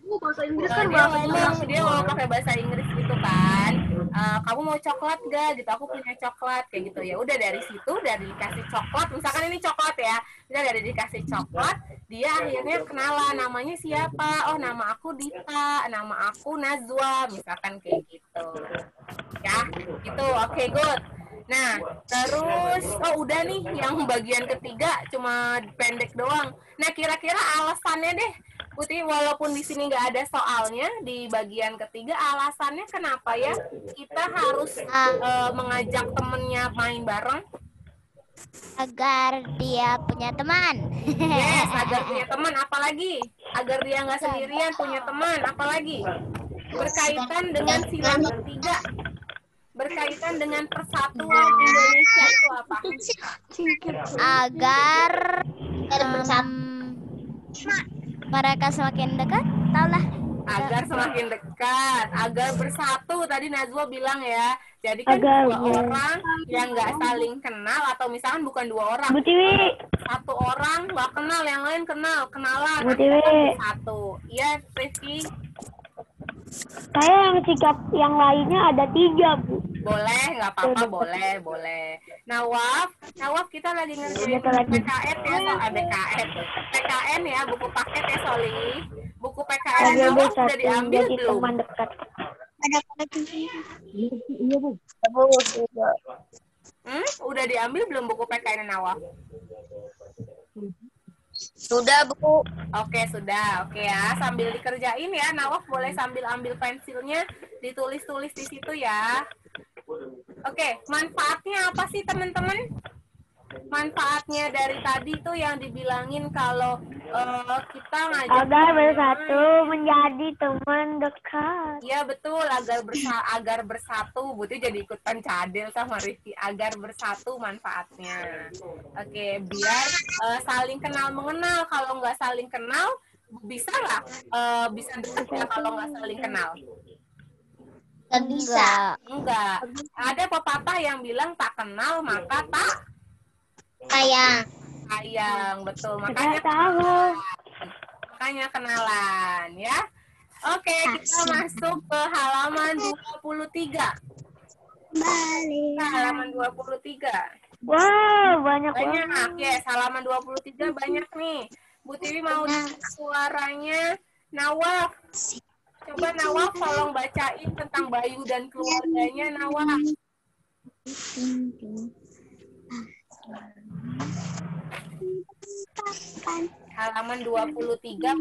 Bahasa Inggris kan bahasa Dia ngomong pakai bahasa Inggris gitu kan. Kamu mau coklat gak gitu, aku punya coklat kayak gitu. Ya udah, dari situ, dari dikasih coklat, misalkan ini coklat ya, udah dari dikasih coklat dia akhirnya kenalan, namanya siapa, oh nama aku Dita, nama aku Nazwa, misalkan kayak gitu ya, gitu. Oke, good. Nah, terus udah nih yang bagian ketiga cuma pendek doang. Nah, kira-kira alasannya deh Putih, walaupun di sini nggak ada soalnya di bagian ketiga, alasannya kenapa ya kita harus mengajak temennya main bareng? Agar dia punya teman. Yes, agar punya teman. Apalagi agar dia nggak sendirian, punya teman. Apalagi berkaitan dengan sila ketiga, berkaitan dengan persatuan Indonesia itu apa? Agar mereka semakin dekat, taulah. Agar semakin dekat, agar bersatu. Tadi Najwa bilang ya. Jadi kan Agar dua orang yang nggak saling kenal, atau misalkan bukan dua orang, Bu Tiwi, satu orang nggak kenal, yang lain kenalan, Bu Tiwi. akhirnya satu. Iya, Rizky. Saya yang sikap yang lainnya ada 3, Bu. Boleh, nggak apa-apa, boleh. Nawaf, kita lagi ngerjain PKN ya, PKN ya, buku paket ya, Soli. Buku PKN Nawaf udah diambil jadi belum? teman dekat. Udah diambil belum buku PKN Nawaf? Sudah, Bu. Oke, sudah. Oke ya, sambil dikerjain ya, Nawaf boleh sambil ambil pensilnya, ditulis-tulis di situ ya. Oke, manfaatnya apa sih teman-teman? Manfaatnya dari tadi tuh yang dibilangin kalau kita ngajak Agar bersatu menjadi teman dekat. Iya betul, agar bersatu. Butuh jadi ikutan cadel sama Rizky. Agar bersatu manfaatnya. Oke, biar saling kenal mengenal. Kalau nggak saling kenal, bisa nggak bisa dekat ya kalau nggak saling kenal? Enggak. Ada pepatah yang bilang tak kenal maka tak sayang, betul. Makanya kenalan ya. Oke, kita masuk ke halaman 23. Halaman 23. Wow, banyak Banyak, banget. yes, halaman 23 banyak nih. Bu Tiwi mau suaranya Nawaf. Coba Nawaf tolong bacain tentang Bayu dan keluarganya, Nawaf. Halaman 23.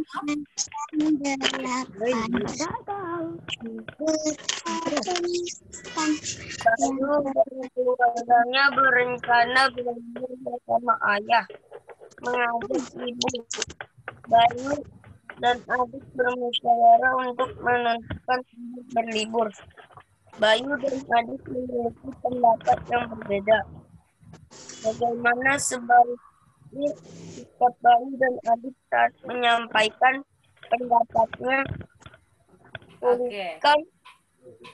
Keluarganya berencana berlibur bersama ayah, mengajak ibu. Bayu dan adik bermusyawarah untuk menentukan tempat berlibur. Bayu dan adik memiliki pendapat yang berbeda. Bagaimana sebaliknya sikap Bayu dan adik saat menyampaikan pendapatnya? Tuliskan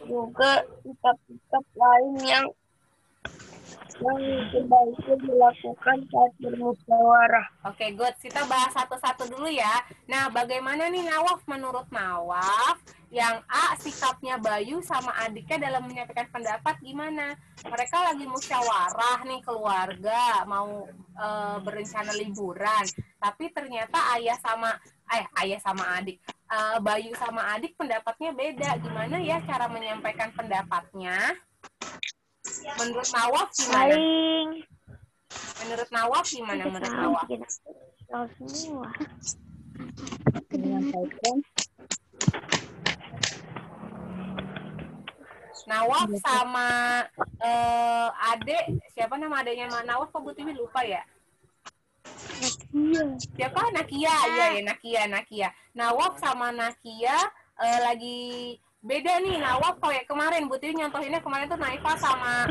juga sikap-sikap lain yang sebaiknya dilakukan saat bermusyawarah. Oke, good. Kita bahas satu-satu dulu ya. Nah, bagaimana nih Nawaf? Menurut Nawaf, yang A, sikapnya Bayu sama adiknya dalam menyampaikan pendapat gimana? Mereka lagi musyawarah nih keluarga, mau berencana liburan. Tapi ternyata ayah sama adik, Bayu sama adik pendapatnya beda. Gimana ya cara menyampaikan pendapatnya? Menurut Nawaf gimana? Menurut Nawaf gimana? Menurut Nawaf? Semua. Nawaf sama adek, siapa nama adeknya Nawaf? Kok Bu Tiwi lupa ya? Siapa? Nakia. Iya ya, Nakia. Nawaf sama Nakia lagi beda nih. Nawaf kayak kemarin Bu Tiwi nyontohinnya kemarin tuh Naifa sama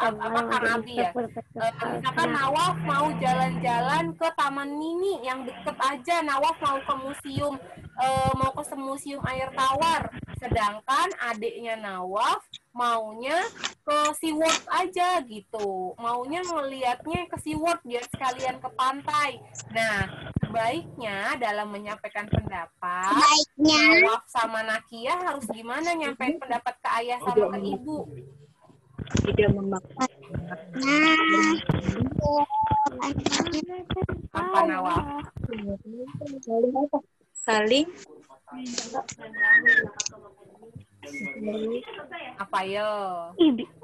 Kang Abi ya. Misalkan Nawaf mau jalan-jalan ke Taman Mini yang deket aja, Nawaf mau ke museum air tawar. Sedangkan adiknya Nawaf maunya ke SeaWorld aja gitu. Maunya ngelihatnya ke SeaWorld biar sekalian ke pantai. Nah, sebaiknya dalam menyampaikan pendapat, Nawaf sama Nakia harus gimana nyampein pendapat ke ayah sama ke ibu? Tidak memaksa. Apa Nawaf? Saling apa yo?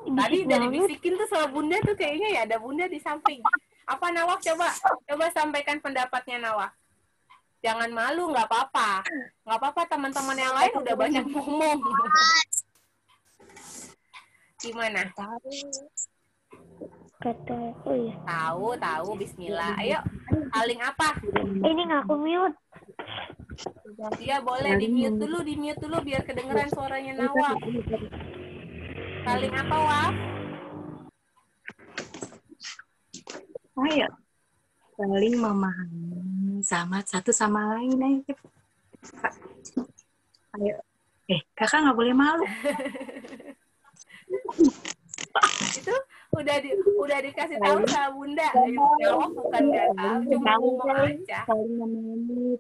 Tadi udah dibisikin tuh sama Bunda tuh kayaknya ya, ada Bunda di samping. Apa Nawaf? Coba sampaikan pendapatnya Nawaf. Jangan malu, nggak apa-apa. Nggak apa-apa, teman-teman yang lain udah banyak ngomong. Gimana? Tahu. Tahu, bismillah. Ayo, saling apa? Ini nggak aku mute. Iya boleh di mute dulu biar kedengeran suaranya Nawaf. Saling apa, Waf? Ayo, saling memahami sama satu sama lain. Ayo. Ayo. Kakak nggak boleh malu. Itu udah dikasih tahu sama Bunda. Nawaf bukan nggak tahu, cuma ngomong aja. Saling memahami,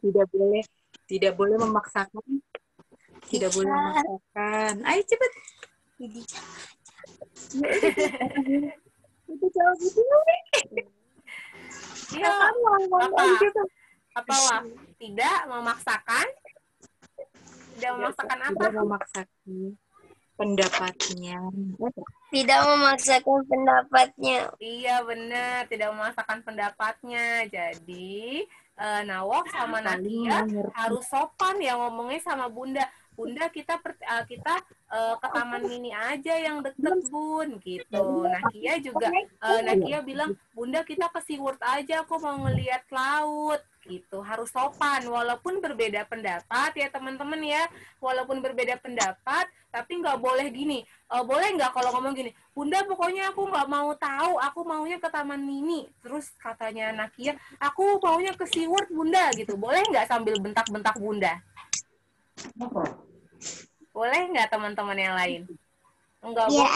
tidak boleh memaksakan. Tidak boleh memaksakan. Ayo cepet. Itu jauh gitu. Iya. Apa Waf? Tidak memaksakan? Tidak memaksakan apa? Tidak memaksakan pendapatnya. Tidak memaksakan pendapatnya. Iya benar, tidak memaksakan pendapatnya. Jadi Nawaf sama Nakia harus sopan ya ngomongnya sama Bunda. Bunda kita ke Taman Mini aja yang deket Bun gitu. Nakia bilang Bunda kita ke SeaWorld aja, aku mau ngeliat laut gitu. Harus sopan walaupun berbeda pendapat ya teman-teman ya. Walaupun berbeda pendapat tapi nggak boleh gini. Boleh nggak kalau ngomong gini, Bunda pokoknya aku nggak mau tahu, aku maunya ke Taman Mini. Terus katanya Nakia, aku maunya ke SeaWorld Bunda gitu. Boleh nggak sambil bentak-bentak Bunda? Boleh nggak teman-teman yang lain? Enggak boleh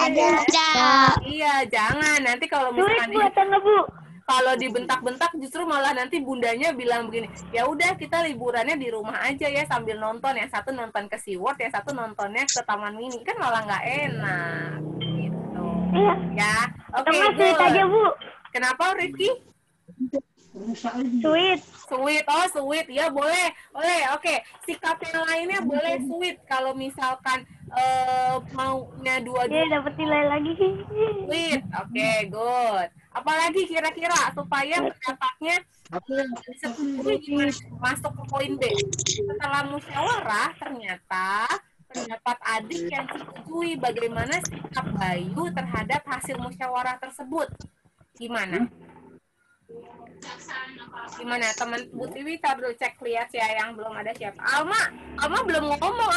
ya. Iya, jangan. Nanti kalau misalkan kalau dibentak-bentak justru malah nanti bundanya bilang begini, ya udah kita liburannya di rumah aja ya sambil nonton. Yang satu nonton ke SeaWorld, yang satu nontonnya ke Taman Mini. Kan malah nggak enak. Gitu. Iya. Ya. Oke, sweet aja, Bu. Kenapa, Rizky? Sweet. Oh sweet, ya boleh. Oke. Sikap yang lainnya boleh sweet. Kalau misalkan maunya dua-dua. Iya, dapat nilai lagi. Sweet, oke, good. Apalagi kira-kira supaya pendapatnya disetujui gimana? Masuk ke poin B. Setelah musyawarah, ternyata pendapat adik yang disetujui bagaimana sikap Bayu terhadap hasil musyawarah tersebut. Gimana teman Bu Tiwi? Kita dulu cek lihat ya yang belum ada siapa. Alma belum ngomong.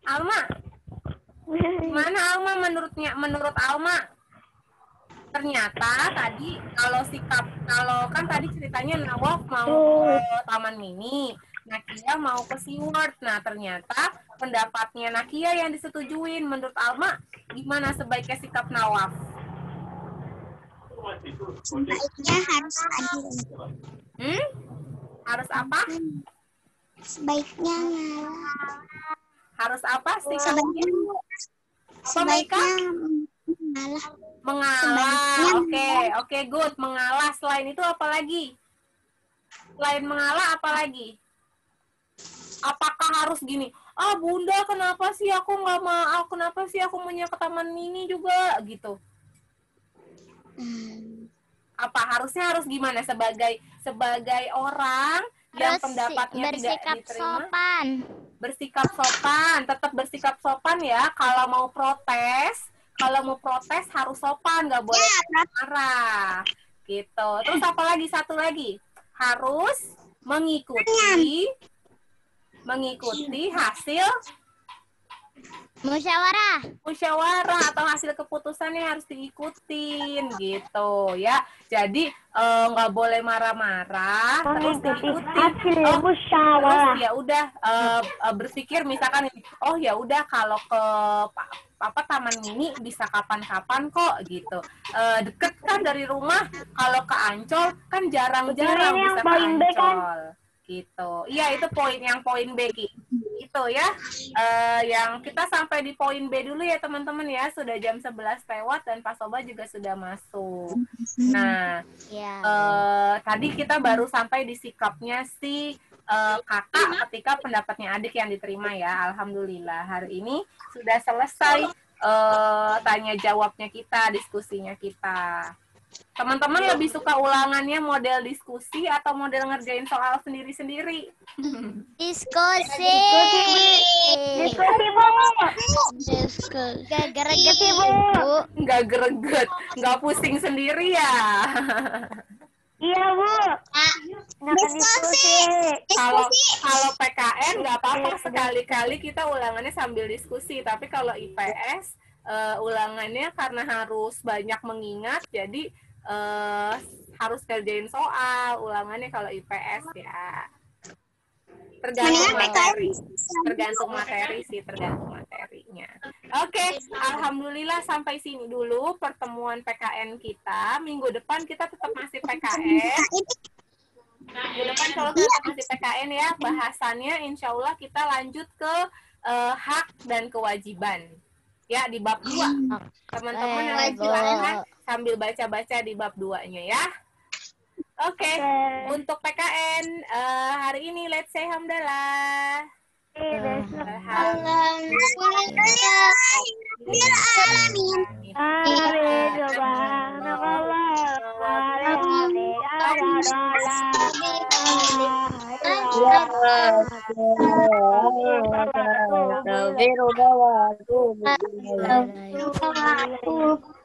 Alma gimana Alma menurut Alma? Ternyata tadi kalau kan tadi ceritanya Nawaf mau ke Taman Mini, Nakia mau ke SeaWorld. Nah ternyata pendapatnya Nakia yang disetujuin. Menurut Alma gimana sebaiknya sikap Nawaf? Sebaiknya harus adil. Harus apa? Sebaiknya ngalah. Harus apa sih? Sebaiknya mengalah. Oke, good. Mengalah. Selain itu apa lagi? Selain mengalah apa lagi? Apakah harus gini? Bunda, kenapa sih aku nggak mau? Kenapa sih aku maunya ke Taman Mini juga gitu? Apa harus gimana sebagai orang yang pendapatnya tidak diterima? Bersikap sopan, tetap bersikap sopan ya. Kalau mau protes harus sopan, nggak boleh marah. Gitu. Terus apa lagi? Satu lagi, harus mengikuti hasil musyawarah atau hasil keputusannya harus diikutin gitu ya. Jadi nggak boleh marah-marah, terus diikutin. Terus ya udah berpikir misalkan ya udah kalau ke Taman Mini bisa kapan-kapan kok gitu. Deket kan dari rumah. Kalau ke Ancol kan jarang-jarang bisa ke Ancol. Gitu. Iya, itu poin B, Ki. Itu ya. Yang kita sampai di poin B dulu ya, teman-teman ya. Sudah jam 11 lewat dan Pak Soba juga sudah masuk. Nah, tadi kita baru sampai di sikapnya si kakak ketika pendapatnya adik yang diterima ya. Alhamdulillah. Hari ini sudah selesai tanya jawabnya kita, diskusinya kita. Teman-teman lebih suka ulangannya model diskusi atau model ngerjain soal sendiri-sendiri? Diskusi, Bu. Gak greget, Bu. Nggak greget, nggak pusing sendiri ya. Iya, Bu. Enakan diskusi. Kalau PKN nggak apa-apa, sekali-kali kita ulangannya sambil diskusi. Tapi kalau IPS ulangannya karena harus banyak mengingat, jadi harus kerjain soal ulangannya kalau IPS ya. Tergantung materinya. Oke, alhamdulillah sampai sini dulu pertemuan PKN kita. Minggu depan kita tetap masih PKN. Minggu depan kalau kita tetap masih PKN ya, bahasannya insya Allah kita lanjut ke hak dan kewajiban. Ya, di bab 2. Teman-teman yang silahkan sambil baca-baca di bab 2-nya ya. Oke. Untuk PKN hari ini let's say hamdalah.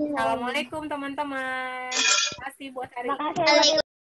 Assalamualaikum teman-teman. Terima kasih buat hari ini.